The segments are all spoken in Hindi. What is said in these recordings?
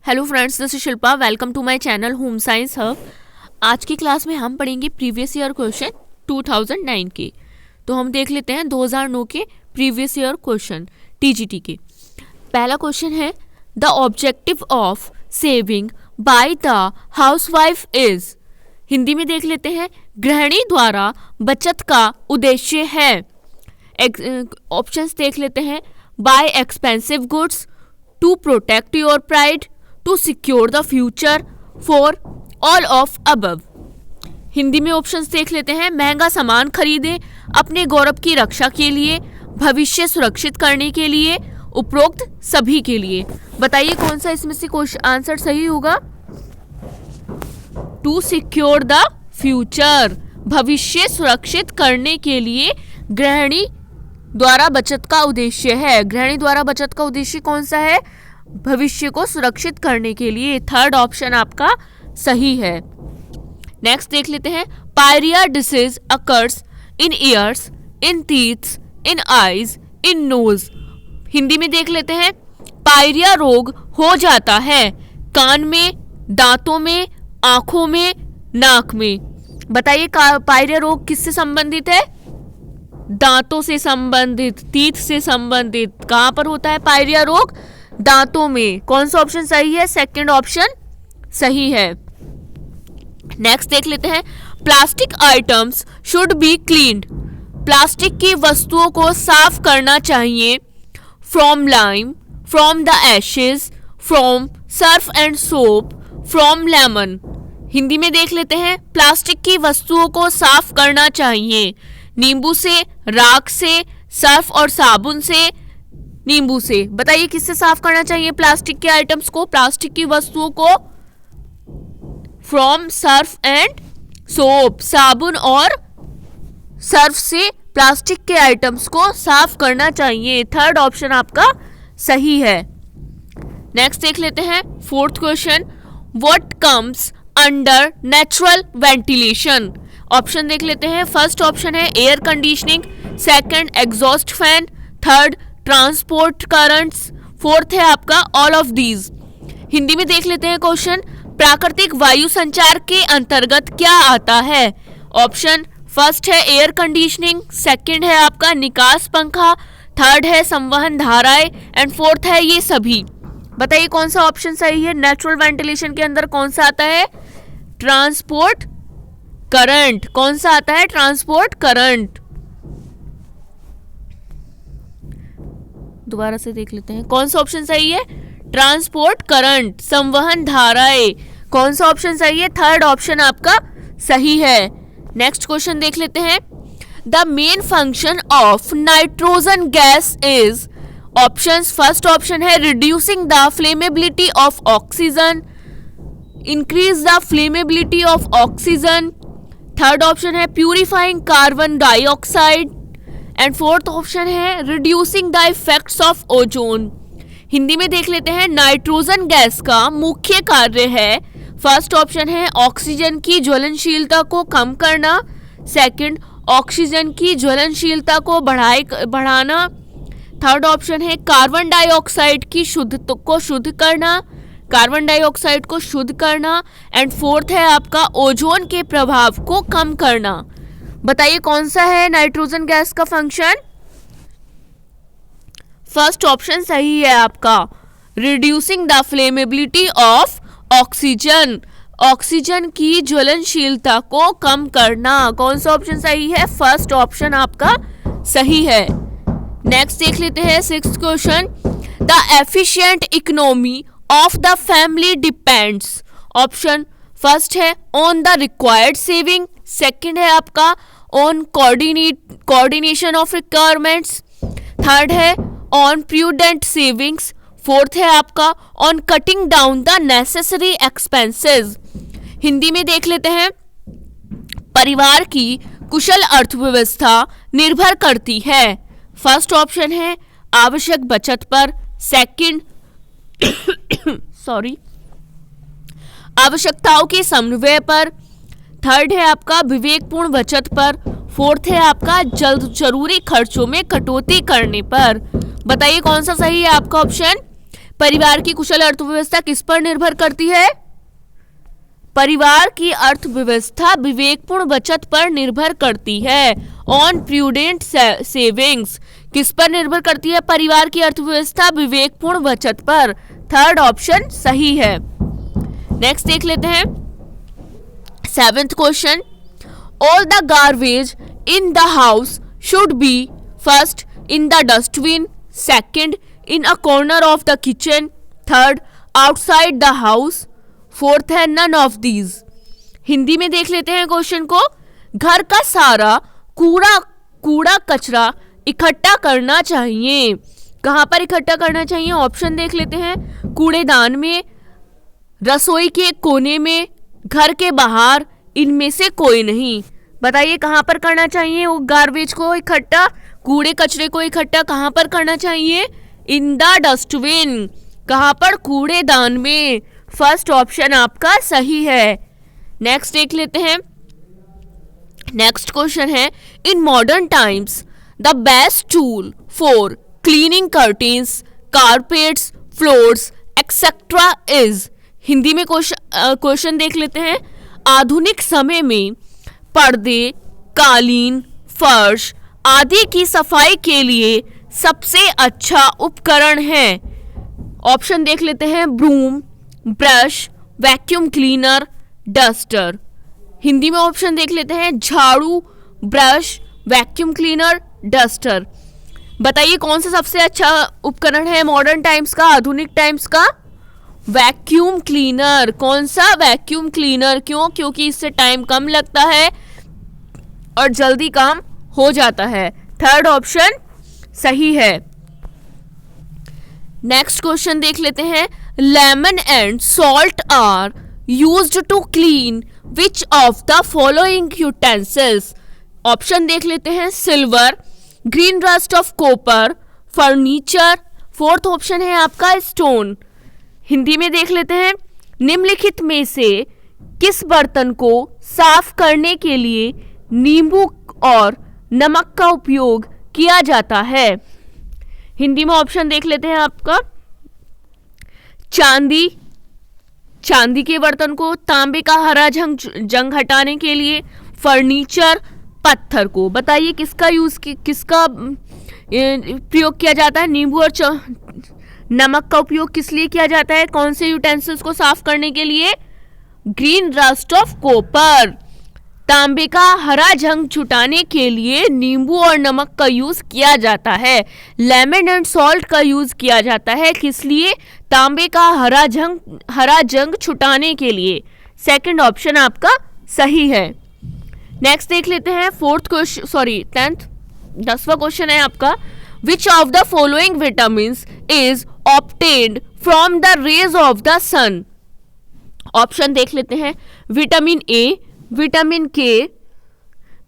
Hello friends, this is Shilpa. Welcome to my channel home science hub. आज की क्लास में हम पढ़ेंगे प्रीवियस ईयर क्वेश्चन 2009 के। तो हम देख लेते हैं 2009 के प्रीवियस ईयर क्वेश्चन टीजीटी के। पहला क्वेश्चन है, the objective of saving by the housewife is. Hindi में देख लेते हैं, गृहिणी द्वारा बचत का उद्देश्य है। ऑप्शंस देख लेते हैं, buy expensive goods, to protect your pride, to secure the future, for all of above. Hindi में ऑप्शंस देख लेते हैं, महंगा सामान खरीदें अपने गौरव की रक्षा के लिए, भविष्य सुरक्षित करने के लिए, उपरोक्त सभी के लिए। बताइए कौन सा इसमें से आंसर सही होगा। टू सिक्योर द फ्यूचर, भविष्य सुरक्षित करने के लिए गृहिणी द्वारा बचत का उद्देश्य है। गृहिणी द्वारा बचत का उद्देश्य कौन सा है? भविष्य को सुरक्षित करने के लिए। थर्ड ऑप्शन आपका सही है। नेक्स्ट देख लेते हैं, pyorrhoea disease occurs in ears, in teeths, in eyes, in nose. Hindi में देख लेते हैं, पायरिया रोग हो जाता है कान में, दांतों में, आंखों में, नाक में। बताइए पायरिया रोग किससे संबंधित है? दांतों से संबंधित, टीथ से संबंधित। कहां पर होता है पायरिया रोग? दांतों में। कौन सा ऑप्शन सही है? सेकंड ऑप्शन सही है। नेक्स्ट देख लेते हैं, plastic items should be cleaned. Plastic की वस्तुओं को साफ करना चाहिए। From lime, from the Ashes, from Surf and soap, from lemon. Hindi में देख लेते हैं, प्लास्टिक की वस्तुओं को साफ करना चाहिए नींबू से, राख से, सर्फ और साबुन से, नींबू से। बताइए किससे साफ करना चाहिए प्लास्टिक के आइटम्स को, प्लास्टिक की वस्तुओं को? फ्रॉम सर्फ एंड सोप, साबुन और सर्फ से प्लास्टिक के आइटम्स को साफ करना चाहिए। थर्ड ऑप्शन आपका सही है। नेक्स्ट देख लेते हैं, fourth question, what comes under natural ventilation. Option देख लेते हैं, फर्स्ट ऑप्शन है air conditioning, second exhaust fan, third transport currents, fourth है आपका ऑल ऑफ दीज। हिंदी में देख लेते हैं क्वेश्चन, प्राकृतिक वायु संचार के अंतर्गत क्या आता है? ऑप्शन फर्स्ट है एयर कंडीशनिंग, सेकंड है आपका निकास पंखा, थर्ड है संवहन धाराएं एंड फोर्थ है ये सभी। बताइए कौन सा ऑप्शन सही है? नेचुरल वेंटिलेशन के अंदर कौन सा आता है? Transport current. कौन सा आता है? Transport current. दोबारा से देख लेते हैं, कौन सा ऑप्शन सही है? ट्रांसपोर्ट करंट, संवहन धाराएं। कौन सा ऑप्शन सही है? थर्ड ऑप्शन आपका सही है। नेक्स्ट क्वेश्चन देख लेते हैं, the main function of nitrogen gas is. Options, first option है reducing the flammability of oxygen, increase the flammability of oxygen, third option है purifying carbon dioxide and fourth option है reducing the effects of ozone. Hindi में देख लेते हैं, नाइट्रोजन गैस का मुख्य कार्य है, फर्स्ट ऑप्शन है ऑक्सीजन की ज्वलनशीलता को कम करना, सेकंड ऑक्सीजन की ज्वलनशीलता को बढ़ाना, थर्ड ऑप्शन है कार्बन डाइऑक्साइड की शुद्ध करना, कार्बन डाइऑक्साइड को शुद्ध करना एंड फोर्थ है आपका ओजोन के प्रभाव को कम करना। बताइए कौन सा है नाइट्रोजन गैस का फंक्शन? फर्स्ट ऑप्शन सही है आपका, reducing the flammability of oxygen, oxygen की ज्वलनशीलता को कम करना। कौन सा ऑप्शन सही है? फर्स्ट ऑप्शन आपका सही है। नेक्स्ट देख लेते हैं, sixth question, the efficient economy of the family depends. Option first है on the required saving, second है आपका on coordination of requirements, third है ऑन प्रूडेंट सेविंग्स, फोर्थ है आपका on cutting down the necessary expenses. Hindi में देख लेते हैं, परिवार की कुशल अर्थव्यवस्था निर्भर करती है। फर्स्ट ऑप्शन है आवश्यक बचत पर, सेकंड आवश्यकताओं के समन्वय पर, थर्ड है आपका विवेकपूर्ण बचत पर, फोर्थ है आपका जरूरी खर्चों में कटौती करने पर। बताइए कौन सा सही है आपका ऑप्शन? परिवार की कुशल अर्थव्यवस्था किस पर निर्भर करती है? परिवार की अर्थव्यवस्था विवेकपूर्ण बचत पर निर्भर करती है। ऑन प्रूडेंट सेविंग्स किस पर निर्भर करती है? परिवार की अर्थव्यवस्था विवेकपूर्ण बचत पर। थर्ड ऑप्शन सही है। नेक्स्ट देख लेते हैं 7th question. All the garbage in the house should be first in the dustbin, second in a corner of the kitchen, third outside the house, fourth है नन ऑफ दीज। हिंदी में देख लेते हैं क्वेश्चन को। घर का सारा कूड़ा कचरा इकट्ठा करना चाहिए। कहां पर इकट्ठा करना चाहिए? ऑप्शन देख लेते हैं। कूड़ेदान में, रसोई के कोने में, घर के बाहर, इनमें से कोई नहीं। बताइए कहां पर करना चाहिए वो गार्बेज को इकट्ठा, कूड़े कचरे को इकट्ठा कहां पर करना चाहिए? In the dustbin. कहां पर? कूड़ेदान में। फर्स्ट ऑप्शन आपका सही है। नेक्स्ट देख लेते हैं। नेक्स्ट क्वेश्चन है in modern times the best tool for cleaning curtains, carpets, floors etcetera is. Hindi में क्वेश्चन देख लेते हैं। आधुनिक समय में पर्दे, कालीन, फर्श आदि की सफाई के लिए सबसे अच्छा उपकरण है। ऑप्शन देख लेते हैं। Broom, brush, vacuum cleaner, duster. Hindi में ऑप्शन देख लेते हैं। झाड़ू, ब्रश, वैक्यूम क्लीनर, डस्टर। बताइए कौन सा सबसे अच्छा उपकरण है मॉडर्न टाइम्स का, आधुनिक टाइम्स का? Vacuum cleaner. कौन सा? Vacuum cleaner. क्यों? क्योंकि इससे टाइम कम लगता है और जल्दी काम हो जाता है। थर्ड ऑप्शन सही है। नेक्स्ट क्वेश्चन देख लेते हैं। Lemon and salt are used to clean which of the following utensils. Option देख लेते हैं। Silver, green rust of copper, furniture, fourth option है आपका स्टोन। हिंदी में देख लेते हैं। निम्नलिखित में से किस बर्तन को साफ करने के लिए नींबू और नमक का उपयोग किया जाता है? हिंदी में ऑप्शन देख लेते हैं आपका। चांदी के बर्तन को, तांबे का हरा जंग हटाने के लिए, फर्नीचर, पत्थर को। बताइए किसका प्रयोग किया जाता है? नींबू और नमक का उपयोग किस लिए किया जाता है? कौन से यूटेंसिल्स को साफ करने के लिए? Green rust of copper. तांबे का हरा जंग छुटाने के लिए नींबू और नमक का यूज किया जाता है। लेमन एंड सॉल्ट का यूज किया जाता है किस लिए? तांबे का हरा जंग छुटाने के लिए। सेकंड ऑप्शन आपका सही है। नेक्स्ट देख लेते हैं 10वां क्वेश्चन है आपका। Which of the following vitamins is obtained from the rays of the sun? Option देख लेते हैं। Vitamin A, vitamin K,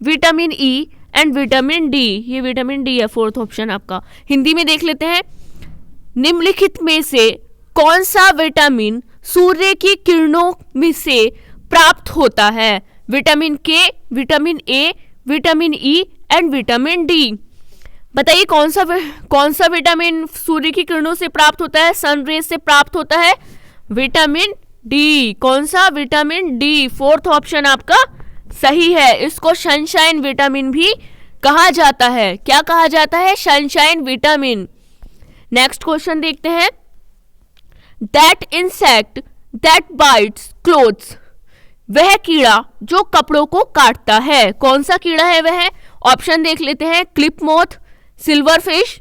vitamin E and vitamin D. ये विटामिन डी है फोर्थ ऑप्शन आपका। हिंदी में देख लेते हैं। निम्नलिखित में से कौन सा विटामिन सूर्य की किरणों में से प्राप्त होता है? Vitamin K, vitamin A, vitamin E and vitamin D. बताइए कौन सा विटामिन सूर्य की किरणों से प्राप्त होता है, सनरेज से प्राप्त होता है? Vitamin D. कौन सा? Vitamin D. फोर्थ ऑप्शन आपका सही है। इसको सनशाइन विटामिन भी कहा जाता है। क्या कहा जाता है? Sunshine vitamin. नेक्स्ट क्वेश्चन देखते हैं। That insect that bytes clothes. वह कीड़ा जो कपड़ों को काटता है, कौन सा कीड़ा है वह? ऑप्शन देख लेते हैं। क्लिप मोथ, सिल्वर फिश,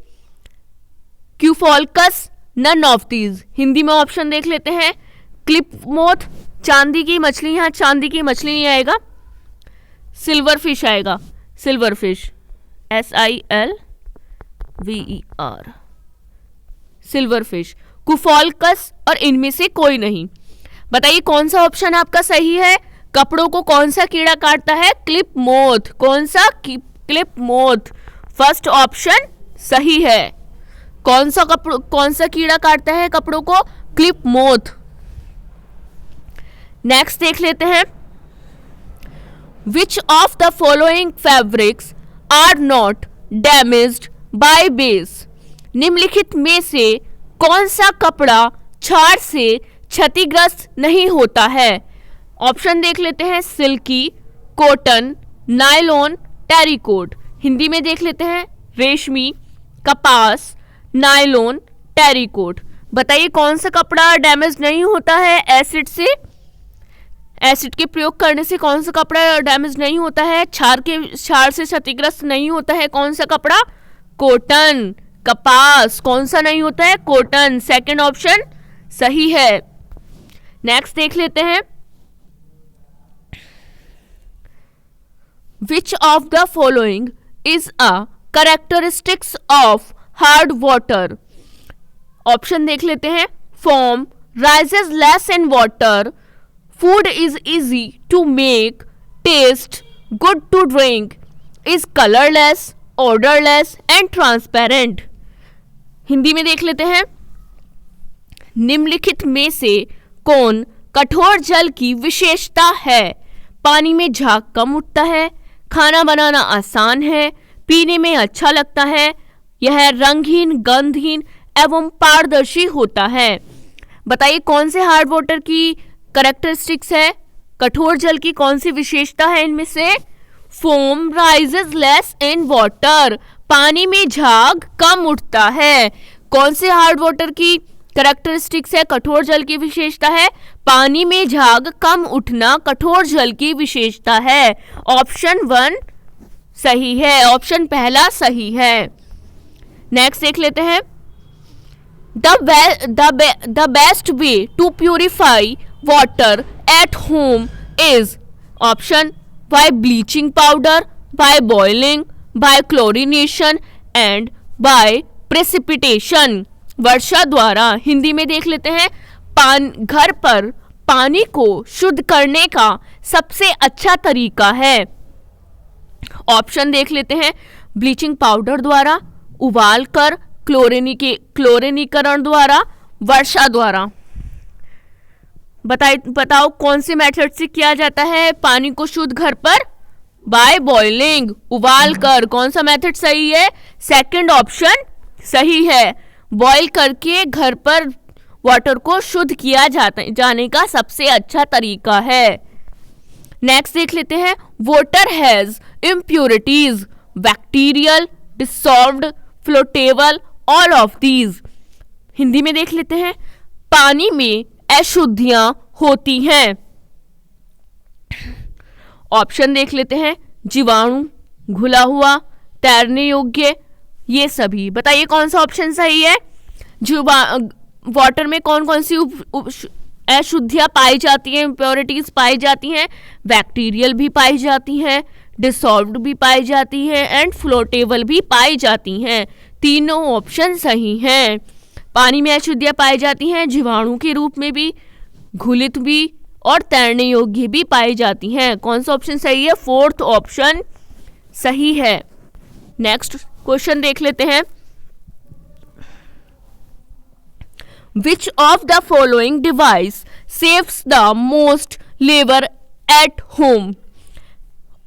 क्यूफॉल्कस, नन ऑफ दीज। हिंदी में ऑप्शन देख लेते हैं। क्लिप मोथ चांदी की मछली, यहाँ चांदी की मछली नहीं आएगा, सिल्वर फिश आएगा। Silverfish, SILVER, silverfish, कुफॉल्कस और इनमें से कोई नहीं। बताइए कौन सा ऑप्शन आपका सही है? कपड़ों को कौन सा कीड़ा काटता है? Clip moth. कौन सा? Clip moth. फर्स्ट ऑप्शन सही है। कौन सा कीड़ा काटता है कपड़ों को? Clip moth. नेक्स्ट देख लेते हैं। Which of the following fabrics are not damaged by base? निम्नलिखित में से कौन सा कपड़ा क्षार से क्षतिग्रस्त नहीं होता है? ऑप्शन देख लेते हैं, silky, cotton, nylon, terrycot. Hindi में देख लेते हैं, रेशमी, कपास, नायलॉन, टेरिकोट। बताइए कौन सा कपड़ा डैमेज नहीं होता है एसिड से? एसिड के प्रयोग करने से कौन सा कपड़ा डैमेज नहीं होता है? क्षार से क्षतिग्रस्त नहीं होता है कौन सा कपड़ा? कॉटन। कपास कौन सा नहीं होता है? कॉटन। सेकंड ऑप्शन सही है। नेक्स्ट देख लेते हैं, which of the following is a characteristics of hard water? Option देख लेते हैं, foam rises less in water, food is easy to make, taste good to drink, is colorless, odorless and transparent। Hindi में देख लेते हैं, निम्नलिखित में से कौन कठोर जल की विशेषता है? पानी में झाग कम उठता है, खाना बनाना आसान है, पीने में अच्छा लगता है, यह रंगहीन, गंधहीन एवं पारदर्शी होता है। बताइए कौन से हार्ड वाटर की कैरेक्टरिस्टिक्स है? कठोर जल की कौन सी विशेषता है इनमें से? Foam rises less in water, पानी में झाग कम उठता है। कौन से हार्ड वाटर की कैरेक्टरिस्टिक्स है? कठोर जल की विशेषता है पानी में झाग कम उठना, कठोर जल की विशेषता है। ऑप्शन 1 सही है, ऑप्शन पहला सही है। नेक्स्ट देख लेते हैं, the best way to purify water at home is option by bleaching powder, by boiling, by chlorination and by precipitation। वर्षा द्वारा। हिंदी में देख लेते हैं, घर पर पानी को शुद्ध करने का सबसे अच्छा तरीका है। ऑप्शन देख लेते हैं, ब्लीचिंग पाउडर द्वारा, उबाल कर, क्लोरीनीकरण द्वारा, वर्षा द्वारा। बताओ कौन से मेथड से किया जाता है पानी को शुद्ध घर पर? बाय बॉइलिंग, उबाल कर। कौन सा मेथड सही है? सेकंड ऑप्शन सही है। बॉईल करके घर पर वाटर को शुद्ध किया जाने का सबसे अच्छा तरीका है। नेक्स्ट देख लेते हैं, water has impurities, bacterial, dissolved, floatable, all of these. Hindi में देख लेते हैं, पानी में अशुद्धियां होती हैं। ऑप्शन देख लेते हैं, जीवाणु, घुला हुआ, तैरने योग्य, ये सभी। बताइए कौन सा ऑप्शन सही है? वाटर में कौन कौन सी अशुद्धियां पाई जाती हैं, इम्प्योरिटीज पाई जाती हैं? बैक्टीरियल भी पाई जाती हैं, डिसॉल्व्ड भी पाई जाती है एंड फ्लोटेबल भी पाई जाती हैं। तीनों ऑप्शन सही हैं। पानी में अशुद्धियां पाई जाती हैं, जीवाणु के रूप में भी, घुलित भी और तैरने योग्य भी पाई जाती हैं। कौन सा ऑप्शन सही है? फोर्थ ऑप्शन सही है। नेक्स्ट क्वेश्चन देख लेते हैं, which of the following device saves the most labour at home?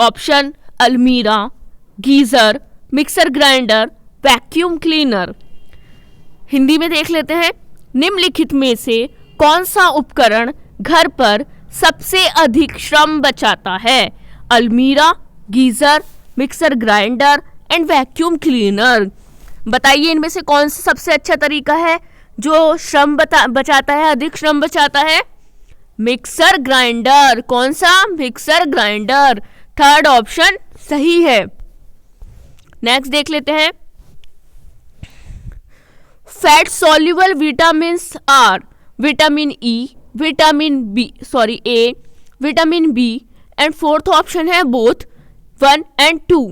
Option almirah, geyser, mixer grinder, vacuum cleaner. Hindi में देख लेते हैं, निम्नलिखित में से कौन सा उपकरण घर पर सबसे अधिक श्रम बचाता है? अलमीरा, geyser, mixer grinder and vacuum cleaner. बताइए इनमें से कौन सा सबसे अच्छा तरीका है जो श्रम बचाता है, अधिक श्रम बचाता है? Mixer grinder. कौन सा? Mixer grinder. थर्ड ऑप्शन सही है। नेक्स्ट देख लेते हैं, fat soluble vitamins are vitamin E, vitamin A, vitamin B and fourth option है बोथ 1 and 2।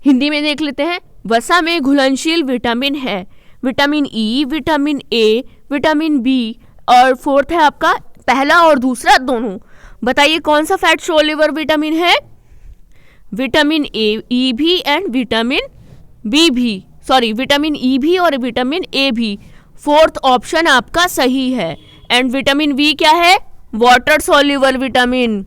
हिंदी में देख लेते हैं, वसा में घुलनशील विटामिन है, vitamin E, vitamin A, vitamin B और फोर्थ है आपका पहला और दूसरा दोनों। बताइए कौन सा फैट सोल्यूबल विटामिन है? विटामिन ई भी एंड विटामिन बी भी, विटामिन ई भी और विटामिन ए भी। फोर्थ ऑप्शन आपका सही है। एंड विटामिन बी क्या है? Water soluble vitamin.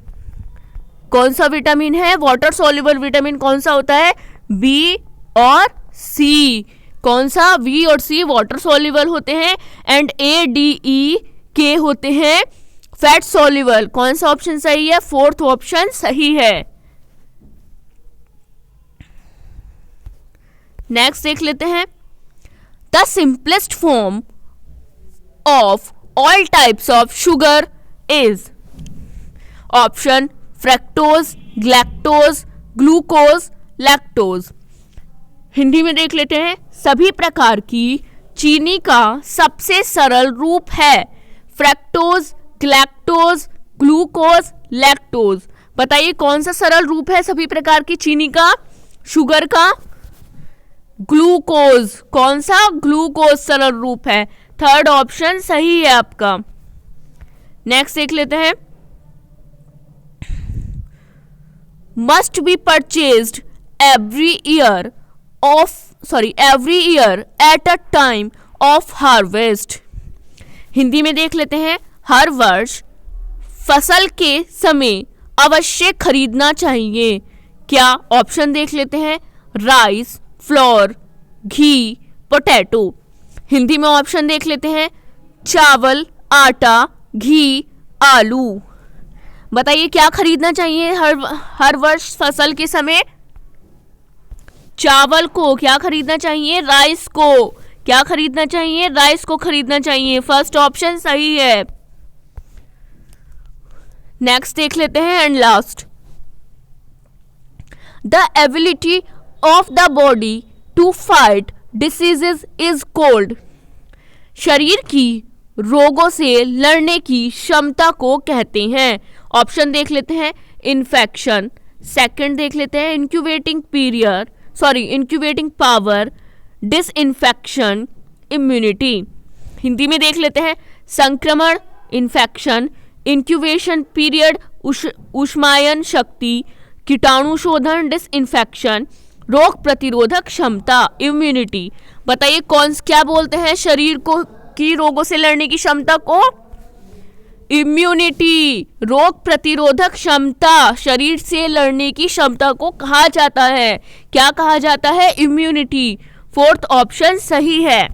कौन सा विटामिन है? वाटर सोल्यूबल विटामिन कौन सा होता है? बी और सी। कौन सा? वी और सी वाटर सॉल्युबल होते हैं एंड ए डी ई के होते हैं फैट सॉल्युबल। कौन सा ऑप्शन सही है? फोर्थ ऑप्शन सही है। नेक्स्ट देख लेते हैं। The simplest form of all types of sugar is option fructose, galactose, glucose, lactose. Hindi में देख लेते हैं। सभी प्रकार की चीनी का सबसे सरल रूप है फ्रक्टोज, ग्लैक्टोज, ग्लूकोज, लैक्टोज। बताइए कौन सा सरल रूप है सभी प्रकार की चीनी का? शुगर का ग्लूकोज। कौन सा? ग्लूकोज सरल रूप है। थर्ड ऑप्शन सही है आपका। नेक्स्ट देख लेते हैं। Must be purchased every year at a time of harvest। Hindi में देख लेते हैं। हर वर्ष फसल के समय अवश्य खरीदना चाहिए। क्या? ऑप्शन देख लेते हैं। राइस, फ्लोर, घी, पोटैटो। हिंदी में ऑप्शन देख लेते हैं। चावल, आटा, घी, आलू। बताइए क्या खरीदना चाहिए हर वर्ष फसल के समय? चावल को क्या खरीदना चाहिए? राइस को क्या खरीदना चाहिए? राइस को खरीदना चाहिए। फर्स्ट ऑप्शन सही है। नेक्स्ट देख लेते हैं and last. The ability of the body to fight diseases is called. शरीर की रोगों से लड़ने की क्षमता को कहते हैं। ऑप्शन देख लेते हैं। इन्फेक्शन, सेकंड देख लेते हैं इंक्यूबेटिंग पावर, डिसइंफेक्शन, इम्यूनिटी। हिंदी में देख लेते हैं। संक्रमण, इन्फेक्शन, इंक्यूबेशन पीरियड, ऊष्मायन शक्ति, कीटाणु शोधन, डिसइंफेक्शन, रोग प्रतिरोधक क्षमता, इम्यूनिटी। बताइए क्या बोलते हैं शरीर को की रोगों से लड़ने की क्षमता को? इम्यूनिटी। रोग प्रतिरोधक क्षमता, शरीर से लड़ने की क्षमता को कहा जाता है। क्या कहा जाता है? इम्यूनिटी। फोर्थ ऑप्शन सही है।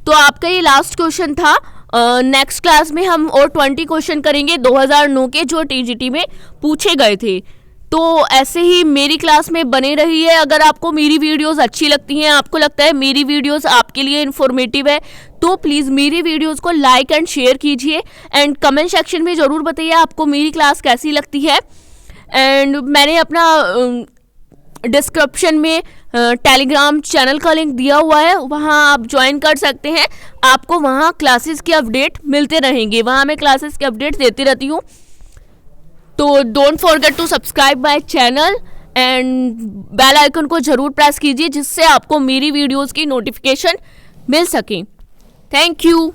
तो आपका ये लास्ट क्वेश्चन था। नेक्स्ट क्लास में हम और 20 क्वेश्चन करेंगे 2009 के जो टीजीटी में पूछे गए थे। तो ऐसे ही मेरी क्लास में बने रहिए। अगर आपको मेरी वीडियोस अच्छी लगती हैं, आपको लगता है मेरी वीडियोस आपके लिए इन्फॉर्मेटिव है, तो प्लीज़ मेरी वीडियोस को लाइक एंड शेयर कीजिए एंड कमेंट सेक्शन में ज़रूर बताइए आपको मेरी क्लास कैसी लगती है। एंड मैंने अपना डिस्क्रिप्शन में टेलीग्राम चैनल का लिंक दिया हुआ है, वहाँ आप ज्वाइन कर सकते हैं। आपको वहाँ क्लासेस के अपडेट मिलते रहेंगे। वहाँ मैं क्लासेस के अपडेट देती रहती हूँ। तो don't forget to subscribe my channel and bell icon को ज़रूर प्रेस कीजिए जिससे आपको मेरी वीडियोस की नोटिफिकेशन मिल सके। Thank you.